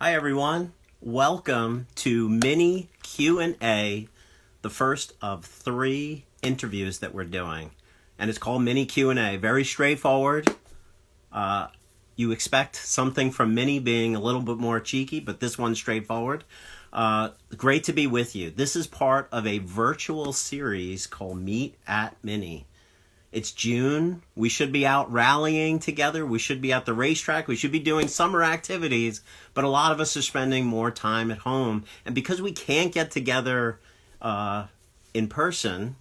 Hi everyone. Welcome to Mini Q&A, the first of 3 interviews that we're doing. And it's called Mini Q&A. Very straightforward. You expect something from Mini being a little bit more cheeky, but this one's straightforward. Great to be with you. This is part of a virtual series called Meet at Mini. It's June. We should be out rallying together. We should be at the racetrack. We should be doing summer activities. But a lot of us are spending more time at home. And because we can't get together in person,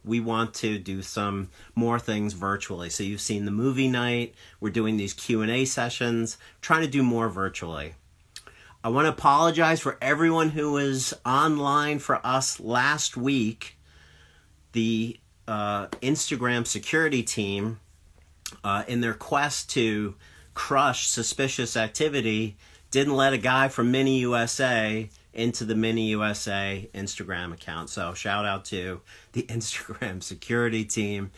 we want to do some more things virtually. So you've seen the movie night. We're doing these Q&A sessions, trying to do more virtually. I want to apologize for everyone who was online for us last week. The Instagram security team, in their quest to crush suspicious activity, didn't let a guy from Mini USA into the Mini USA Instagram account. So shout out to the Instagram security team.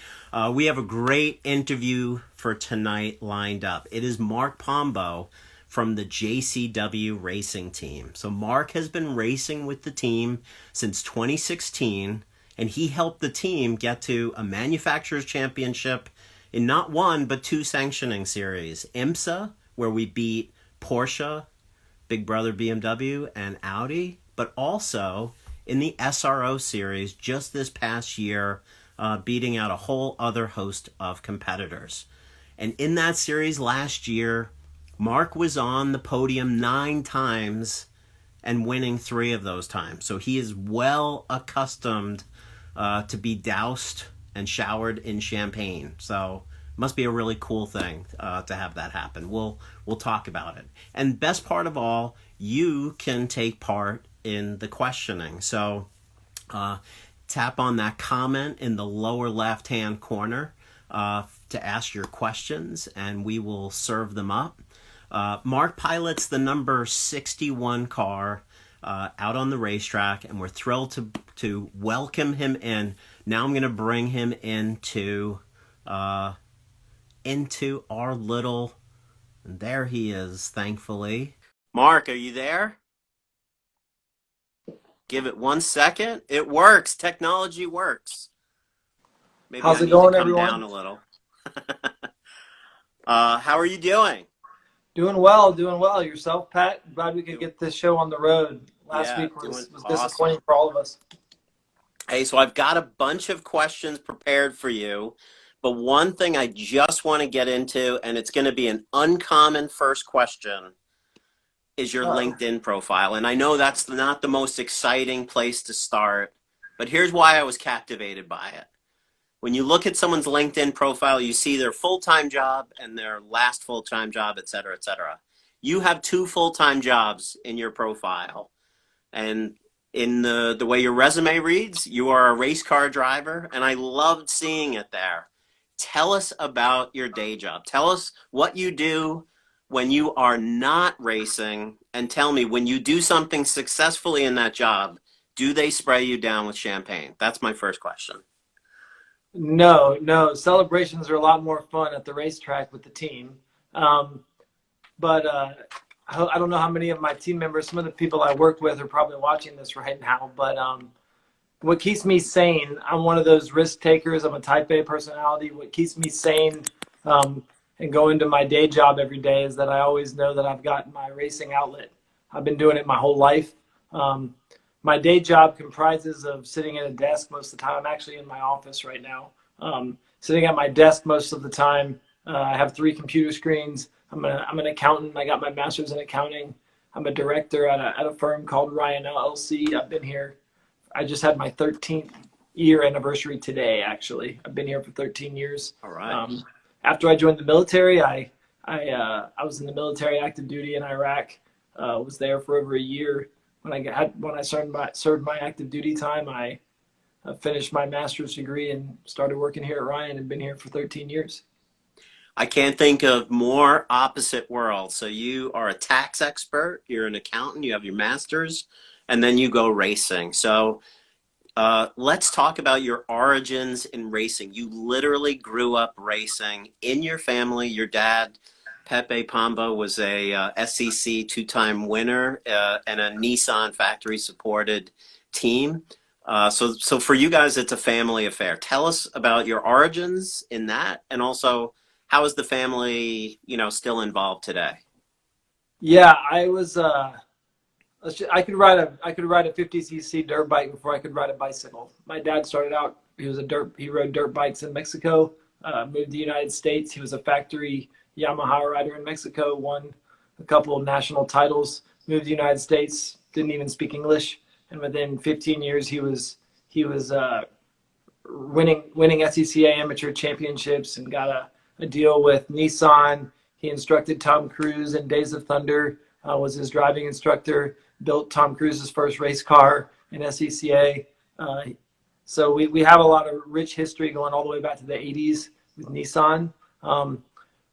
We have a great interview for tonight lined up. It is Mark Pombo from the JCW racing team. So Mark has been racing with the team since 2016. And he helped the team get to a manufacturer's championship in not one, but 2 sanctioning series. IMSA, where we beat Porsche, Big Brother BMW, and Audi, but also in the SRO series just this past year, beating out a whole other host of competitors. And in that series last year, Mark was on the podium 9 times and winning 3 of those times. So he is well accustomed to be doused and showered in champagne. So must be a really cool thing to have that happen. We'll talk about it. And best part of all, you can take part in the questioning. So tap on that comment in the lower left-hand corner to ask your questions, and we will serve them up. Mark pilots the number 61 car out on the racetrack, and we're thrilled to welcome him in. Now I'm going to bring him into our little, and there he is, thankfully. Mark, are you there? Give it 1 second. It works. Technology works. Maybe How's I it need to going, come everyone? down a little. How are you doing? Doing well, doing well. Yourself, Pat? Glad we could get this show on the road. Last Yeah, week doing was disappointing awesome. for all of us. Hey, so I've got a bunch of questions prepared for you, but one thing I just want to get into, and it's going to be an uncommon first question, is your Uh, LinkedIn profile. And I know that's not the most exciting place to start, but here's why I was captivated by it. When you look at someone's LinkedIn profile, you see their full-time job and their last full-time job, et cetera, et cetera. You have 2 full-time jobs in your profile. And in the way your resume reads, you are a race car driver, and I loved seeing it there. Tell us about your day job. Tell us what you do when you are not racing, and tell me, when you do something successfully in that job, do they spray you down with champagne? That's my first question. no. Celebrations are a lot more fun at the racetrack with the team. Um, but I don't know how many of my team members, some of the people I worked with are probably watching this right now. But what keeps me sane, I'm one of those risk takers. I'm a type A personality. What keeps me sane and going to my day job every day is that I always know that I've got my racing outlet. I've been doing it my whole life. Um, my day job comprises of sitting at a desk most of the time. I'm actually in my office right now, sitting at my desk most of the time. I have 3 computer screens. I'm an accountant. I got my master's in accounting. I'm a director at a firm called Ryan LLC. I've been here. I just had my 13th year anniversary today, actually. I've been here for 13 years. All right. After I joined the military, I was in the military active duty in Iraq. Was there for over a year. When I served my active duty time, I finished my master's degree and started working here at Ryan and been here for 13 years. I can't think of more opposite worlds. So you are a tax expert, you're an accountant, you have your master's, and then you go racing. So let's talk about your origins in racing. You literally grew up racing in your family. Your dad Pepe Pombo was a SEC two-time winner and a Nissan factory-supported team. So for you guys, it's a family affair. Tell us about your origins in that, and also how is the family, still involved today? Yeah, I was. I could ride a 50cc dirt bike before I could ride a bicycle. My dad started out. He rode dirt bikes in Mexico. Moved to the United States. He was a factory Yamaha rider in Mexico. Won a couple of national titles. Moved to the United States. Didn't even speak English. And within 15 years, he was winning SCCA amateur championships and got a deal with Nissan. He instructed Tom Cruise in Days of Thunder. Was his driving instructor. Built Tom Cruise's first race car in SCCA. So we have a lot of rich history going all the way back to the 80s with Nissan.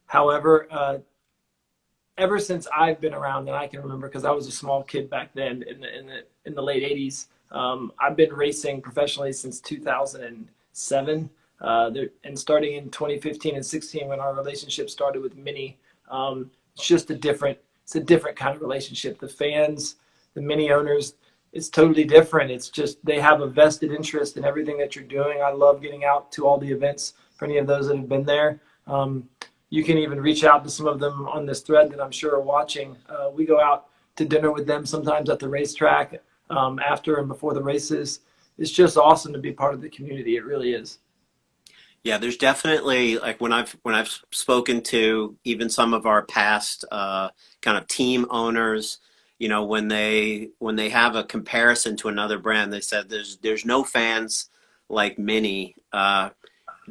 However, ever since I've been around and I can remember, because I was a small kid back then in the late 80s, I've been racing professionally since 2007. And starting in 2015 and 16, when our relationship started with Mini, it's a different kind of relationship. The fans, the Mini owners, it's totally different. It's just they have a vested interest in everything that you're doing. I love getting out to all the events for any of those that have been there. You can even reach out to some of them on this thread that I'm sure are watching. We go out to dinner with them sometimes at the racetrack after and before the races. It's just awesome to be part of the community. It really is. Yeah, there's definitely like when I've spoken to even some of our past kind of team owners, when they have a comparison to another brand, they said there's no fans like Mini.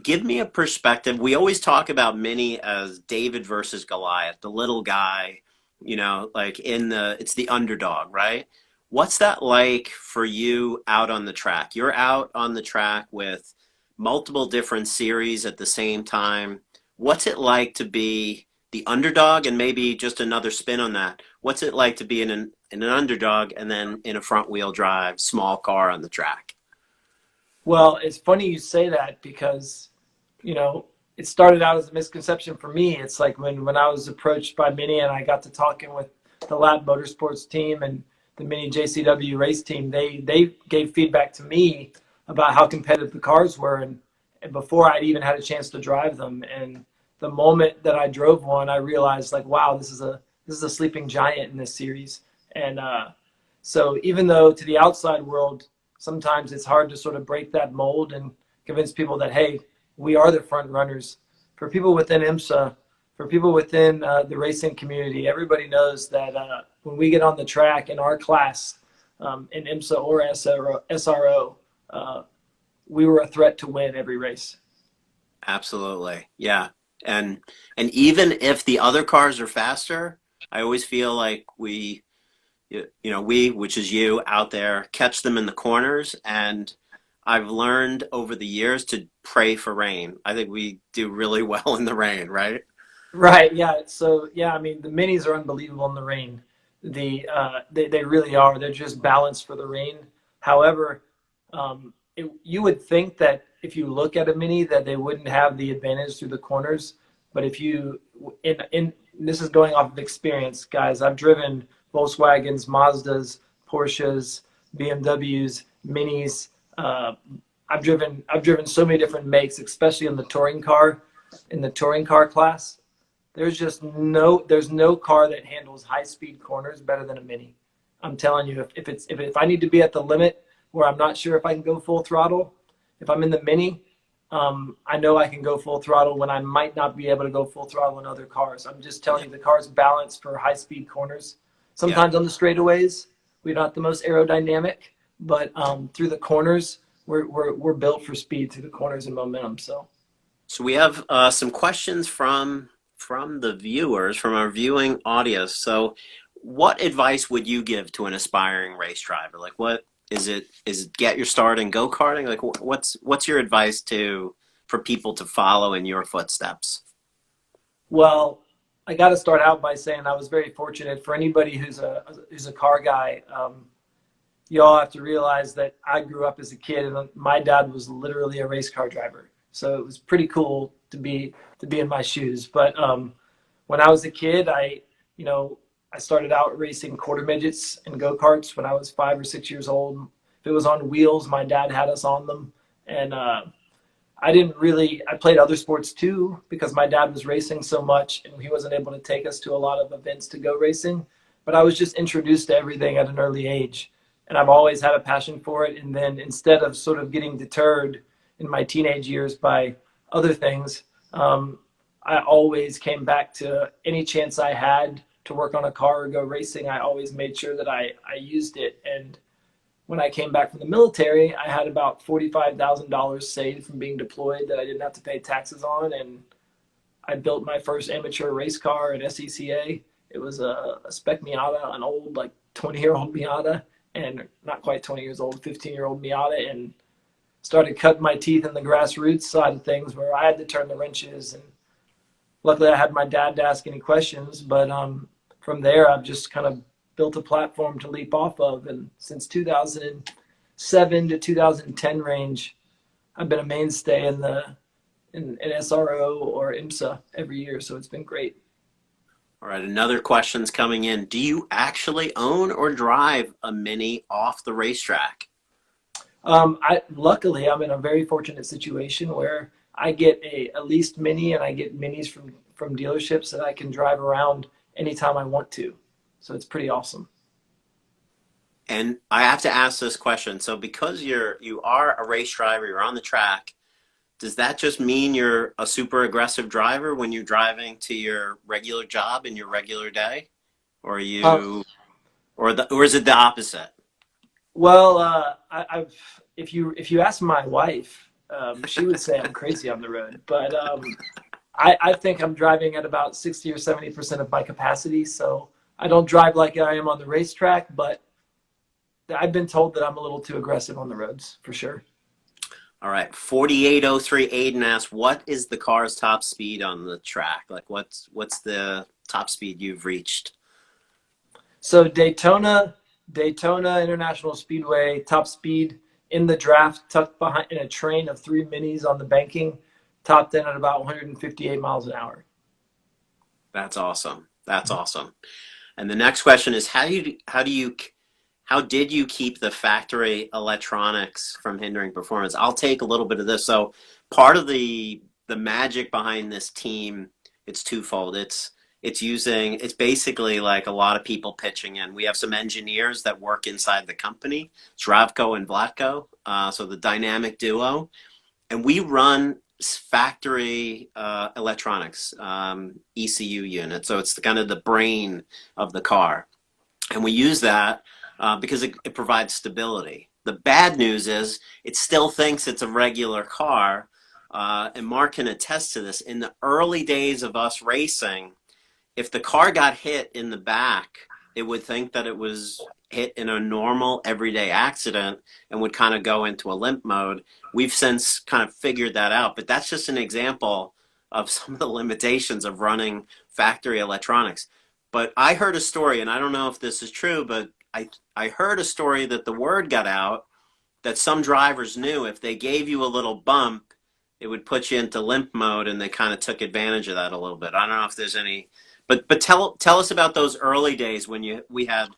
Give me a perspective. We always talk about Mini as David versus Goliath, the little guy, like it's the underdog, right? What's that like for you out on the track? You're out on the track with multiple different series at the same time. What's it like to be the underdog, and maybe just another spin on that? What's it like to be in an underdog and then in a front wheel drive small car on the track? Well, it's funny you say that because, it started out as a misconception for me. It's like when I was approached by Mini and I got to talking with the Lab Motorsports team and the MINI JCW race team, they gave feedback to me about how competitive the cars were, and before I'd even had a chance to drive them. And the moment that I drove one, I realized like, wow, this is a sleeping giant in this series. And so even though to the outside world, sometimes it's hard to sort of break that mold and convince people that, hey, we are the front runners. For people within IMSA, for people within the racing community, everybody knows that when we get on the track in our class, in IMSA or SRO, we were a threat to win every race. Absolutely. Yeah. And even if the other cars are faster, I always feel like we, which is you out there, catch them in the corners. And I've learned over the years to pray for rain. I think we do really well in the rain, right? Right. Yeah. So yeah, I mean, the minis are unbelievable in the rain. They really are. They're just balanced for the rain. However, you would think that if you look at a mini that they wouldn't have the advantage through the corners. But if you in this is going off of experience, guys. I've driven Volkswagens, Mazdas, Porsches, BMWs, Minis. I've driven so many different makes, especially in the touring car class. There's no car that handles high speed corners better than a Mini. I'm telling you, if I need to be at the limit where I'm not sure if I can go full throttle, if I'm in the Mini, I know I can go full throttle when I might not be able to go full throttle in other cars. I'm just telling you, the car's balanced for high speed corners. Sometimes on the straightaways, we're not the most aerodynamic, but through the corners, we're built for speed through the corners and momentum. So we have some questions from the viewers, from our viewing audience. So what advice would you give to an aspiring race driver? Like, what is it get your start in go-karting? Like, what's your advice for people to follow in your footsteps? Well, I got to start out by saying I was very fortunate. For anybody who's a car guy, you all have to realize that I grew up as a kid and my dad was literally a race car driver. So it was pretty cool to be in my shoes. But when I was a kid, I started out racing quarter midgets and go-karts when I was 5 or 6 years old. If it was on wheels, my dad had us on them. And I played other sports too because my dad was racing so much and he wasn't able to take us to a lot of events to go racing. But I was just introduced to everything at an early age. And I've always had a passion for it. And then instead of sort of getting deterred in my teenage years by other things, I always came back to any chance I had to work on a car or go racing. I always made sure that I used it. And when I came back from the military, I had about $45,000 saved from being deployed that I didn't have to pay taxes on. And I built my first amateur race car at SECA. It was a spec Miata, an old, like 20-year-old Miata, and not quite 20 years old, 15-year-old Miata, and started cutting my teeth in the grassroots side of things where I had to turn the wrenches. And luckily I had my dad to ask any questions, but from there I've just kind of built a platform to leap off of. And since 2007 to 2010 range, I've been a mainstay in SRO or IMSA every year. So it's been great. All right, another question's coming in. Do you actually own or drive a Mini off the racetrack? Luckily, I'm in a very fortunate situation where I get a leased Mini and I get Minis from dealerships that I can drive around anytime I want to. So it's pretty awesome. And I have to ask this question. So because you are a race driver, you're on the track, does that just mean you're a super aggressive driver when you're driving to your regular job in your regular day? Or are you or is it the opposite? Well, if you ask my wife, she would say I'm crazy on the road. But I think I'm driving at about 60 or 70% of my capacity. So I don't drive like I am on the racetrack, but I've been told that I'm a little too aggressive on the roads for sure. All right, 4803 Aiden asks, what is the car's top speed on the track? Like what's the top speed you've reached? So Daytona International Speedway, top speed in the draft, tucked behind in a train of 3 minis on the banking, topped in at about 158 miles an hour. That's awesome. That's awesome. And the next question is, how did you keep the factory electronics from hindering performance? I'll take a little bit of this. So part of the magic behind this team, it's twofold. It's basically like a lot of people pitching in. We have some engineers that work inside the company, Zdravko and Vlatko, so the dynamic duo. And we run factory electronics, ECU unit. So it's kind of the brain of the car. And we use that because it provides stability. The bad news is it still thinks it's a regular car. And Mark can attest to this. In the early days of us racing, if the car got hit in the back, it would think that it was hit in a normal everyday accident and would kind of go into a limp mode. We've since kind of figured that out, but that's just an example of some of the limitations of running factory electronics. But I heard a story, and I don't know if this is true, but I heard a story that the word got out that some drivers knew if they gave you a little bump, it would put you into limp mode, and they kind of took advantage of that a little bit. I don't know if there's any, but tell us about those early days when we had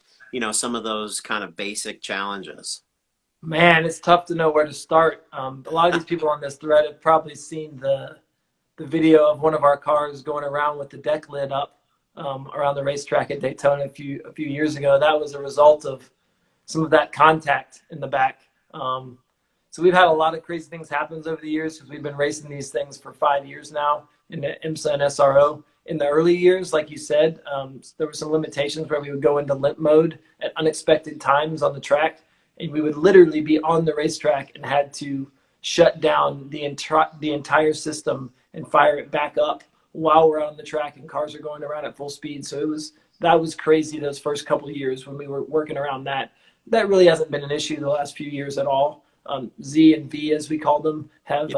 some of those kind of basic challenges. Man, it's tough to know where to start. A lot of these people on this thread have probably seen the video of one of our cars going around with the deck lid up around the racetrack at Daytona a few years ago. That was a result of some of that contact in the back. So we've had a lot of crazy things happen over the years because we've been racing these things for 5 years now in the IMSA and SRO. In the early years, like you said, there were some limitations where we would go into limp mode at unexpected times on the track, and we would literally be on the racetrack and had to shut down the entire system and fire it back up while we're on the track and cars are going around at full speed. So that was crazy those first couple of years when we were working around that. That really hasn't been an issue the last few years at all. Z and V, as we call them, have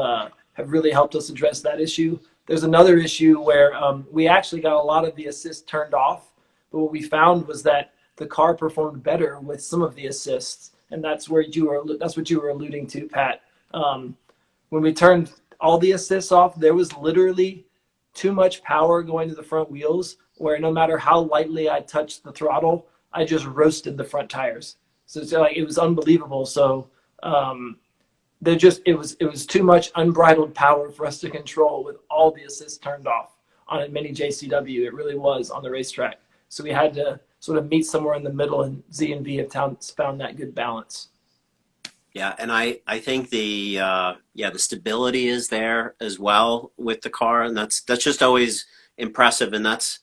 really helped us address that issue. There's another issue where we actually got a lot of the assists turned off, but what we found was that the car performed better with some of the assists, and that's what you were alluding to, Pat. When we turned all the assists off, there was literally too much power going to the front wheels, where no matter how lightly I touched the throttle, I just roasted the front tires. So it's like it was unbelievable. So it was too much unbridled power for us to control with all the assists turned off on a mini JCW. It really was on the racetrack. So we had to sort of meet somewhere in the middle, and Z and V have found that good balance. Yeah, and I think the stability is there as well with the car, and that's just always impressive, and that's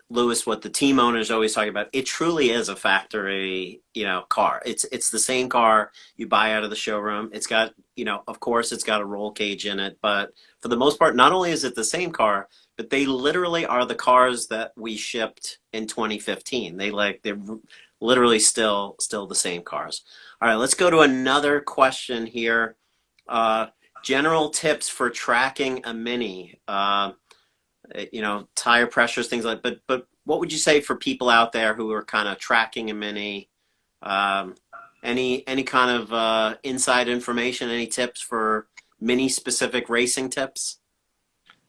Lewis, what the team owners always talk about. It truly is a factory, car. It's the same car you buy out of the showroom. It's got, of course, it's got a roll cage in it, but for the most part, not only is it the same car, but they literally are the cars that we shipped in 2015. They're literally still the same cars. All right, let's go to another question here. General tips for tracking a Mini. Tire pressures, things like. But what would you say for people out there who are kind of tracking a Mini? Any kind of inside information? Any tips for Mini specific racing tips?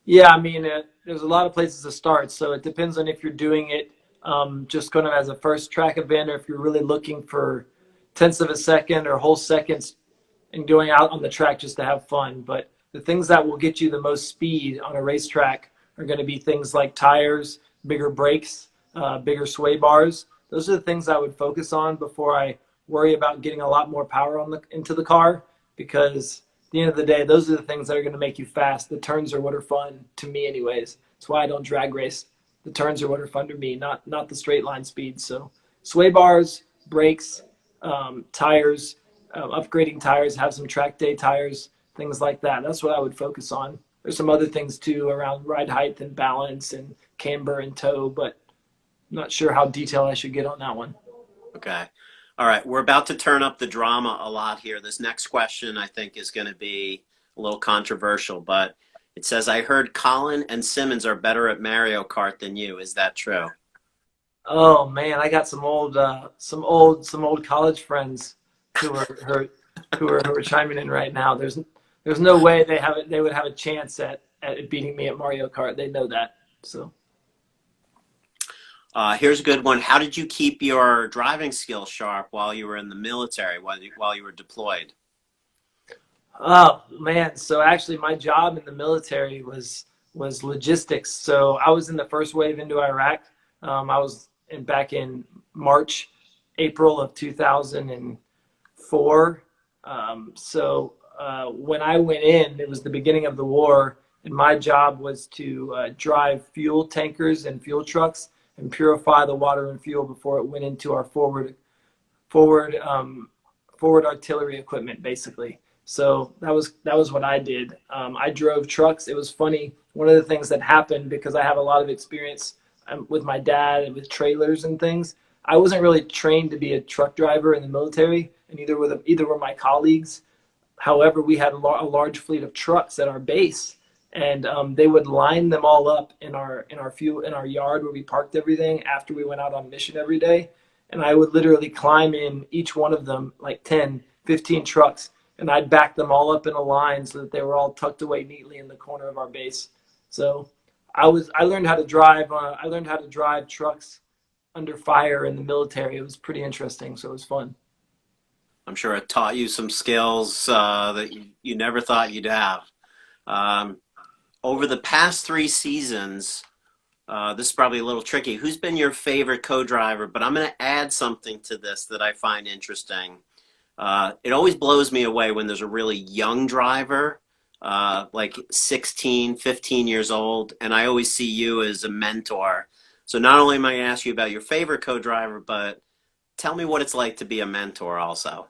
Yeah, I mean, there's a lot of places to start. So it depends on if you're doing it just kind of as a first track event, or if you're really looking for tenths of a second or whole seconds and going out on the track just to have fun. But the things that will get you the most speed on a racetrack are going to be things like tires, bigger brakes, bigger sway bars. Those are the things I would focus on before I worry about getting a lot more power into the car, because at the end of the day, those are the things that are going to make you fast. The turns are what are fun to me anyways. That's why I don't drag race. The turns are what are fun to me, not the straight line speed. So sway bars, brakes, tires, upgrading tires, have some track day tires, things like that. That's what I would focus on. There's some other things too around ride height and balance and camber and toe, but I'm not sure how detailed I should get on that one. Okay. All right. We're about to turn up the drama a lot here. This next question, I think, is going to be a little controversial, but it says, I heard Colin and Simmons are better at Mario Kart than you. Is that true? Oh man, I got some old college friends who are chiming in right now. There's no way they would have a chance at beating me at Mario Kart. They know that. So Here's a good one. How did you keep your driving skills sharp while you were in the military, while you were deployed? oh man, so actually my job in the military was logistics. So I was in the first wave into Iraq. I was back in March, April of 2004. When I went in, it was the beginning of the war, and my job was to drive fuel tankers and fuel trucks and purify the water and fuel before it went into our forward artillery equipment, basically. So that was what I did. I drove trucks. It was funny. One of the things that happened, because I have a lot of experience with my dad and with trailers and things, I wasn't really trained to be a truck driver in the military, and either were my colleagues. However, we had a large fleet of trucks at our base, and they would line them all up in our yard where we parked everything after we went out on mission every day. And I would literally climb in each one of them, like 10, 15 trucks, and I'd back them all up in a line so that they were all tucked away neatly in the corner of our base. So I learned how to drive. I learned how to drive trucks under fire in the military. It was pretty interesting, so it was fun. I'm sure it taught you some skills that you never thought you'd have. Um, Over the past 3 seasons, this is probably a little tricky. Who's been your favorite co-driver? But I'm going to add something to this that I find interesting. It always blows me away when there's a really young driver, like 16, 15 years old, and I always see you as a mentor. So not only am I going to ask you about your favorite co-driver, but tell me what it's like to be a mentor also.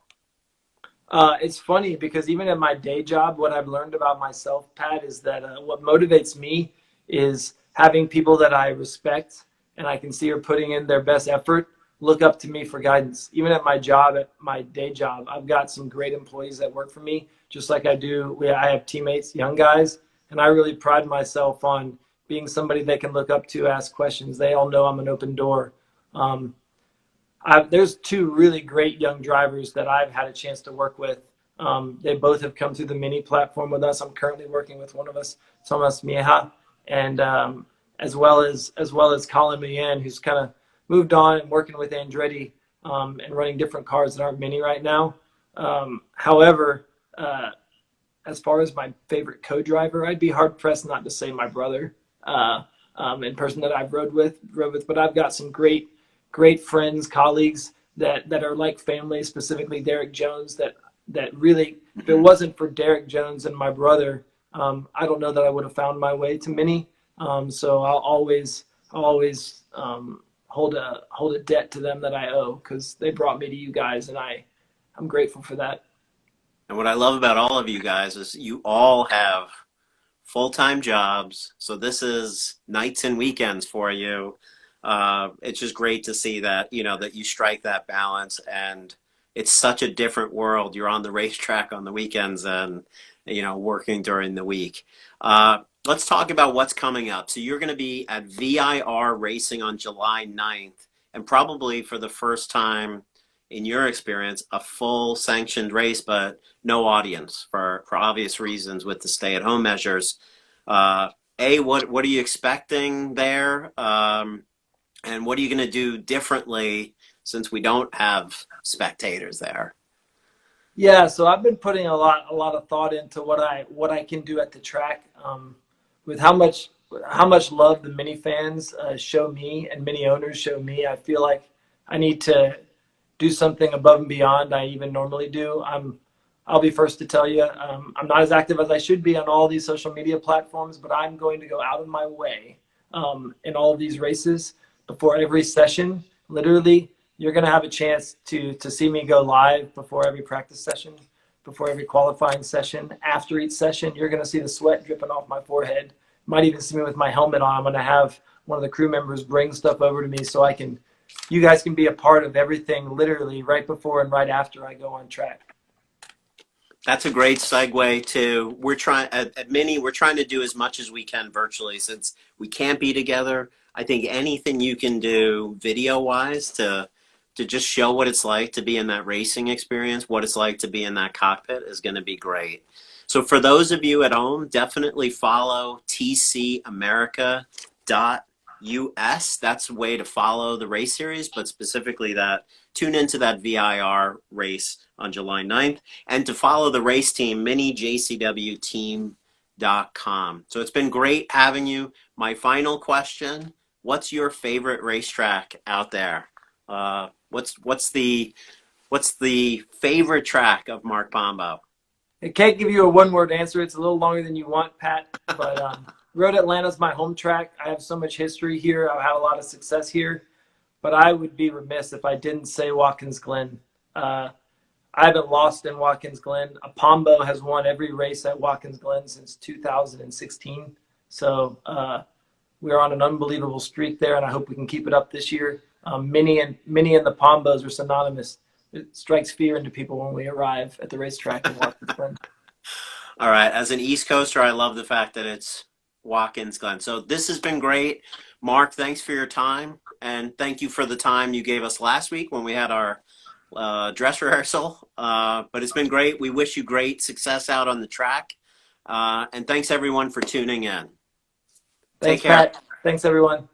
It's funny because even at my day job, what I've learned about myself, Pat, is that what motivates me is having people that I respect and I can see are putting in their best effort look up to me for guidance. Even at my job, at my day job, I've got some great employees that work for me, just like I do. I have teammates, young guys, and I really pride myself on being somebody they can look up to, ask questions. They all know I'm an open door. Um, there's two really great young drivers that I've had a chance to work with. They both have come through the Mini platform with us. I'm currently working with one of us, Thomas Mieha, and as well as Colin Meehan, who's kind of moved on and working with Andretti and running different cars that aren't Mini right now. However, as far as my favorite co-driver, I'd be hard pressed not to say my brother, in person that I've rode with. But I've got some great friends, colleagues that are like family. Specifically, Derek Jones. That really, if it wasn't for Derek Jones and my brother, I don't know that I would have found my way to Mini. So I'll always hold a debt to them that I owe, because they brought me to you guys, and I'm grateful for that. And what I love about all of you guys is you all have full-time jobs. So this is nights and weekends for you. It's just great to see that, that you strike that balance. And it's such a different world. You're on the racetrack on the weekends and, working during the week. Let's talk about what's coming up. So you're going to be at VIR Racing on July 9th, and probably for the first time in your experience, a full sanctioned race, but no audience for obvious reasons with the stay-at-home measures. What are you expecting there? And what are you going to do differently since we don't have spectators there? Yeah, so I've been putting a lot of thought into what I can do at the track, with how much love the Mini fans show me and Mini owners show me. I feel like I need to do something above and beyond I even normally do. I'll be first to tell you, I'm not as active as I should be on all these social media platforms, but I'm going to go out of my way in all of these races before every session. Literally, you're going to have a chance to see me go live before every practice session, before every qualifying session. After each session, you're going to see the sweat dripping off my forehead. You might even see me with my helmet on. I'm going to have one of the crew members bring stuff over to me so you guys can be a part of everything, literally right before and right after I go on track. That's a great segue to, we're trying at Mini, we're trying to do as much as we can virtually since we can't be together. I think anything you can do video wise to just show what it's like to be in that racing experience, what it's like to be in that cockpit, is going to be great. So for those of you at home, definitely follow tcamerica.us. That's a way to follow the race series, but specifically tune into that VIR race on July 9th, and to follow the race team, MiniJCWTeam.com. So it's been great having you. My final question, what's your favorite racetrack out there? What's the favorite track of Mark Pombo? I can't give you a one-word answer. It's a little longer than you want, Pat, but Road Atlanta's my home track. I have so much history here. I've had a lot of success here, but I would be remiss if I didn't say Watkins Glen. I haven't lost in Watkins Glen. Pombo has won every race at Watkins Glen since 2016. So we're on an unbelievable streak there, and I hope we can keep it up this year. Mini and the Pombos are synonymous. It strikes fear into people when we arrive at the racetrack in Watkins Glen. All right. As an East Coaster, I love the fact that it's Watkins Glen. So this has been great. Mark, thanks for your time. And thank you for the time you gave us last week when we had our dress rehearsal. But it's been great. We wish you great success out on the track. And thanks everyone for tuning in. Thanks, Take care. Pat. Thanks, everyone.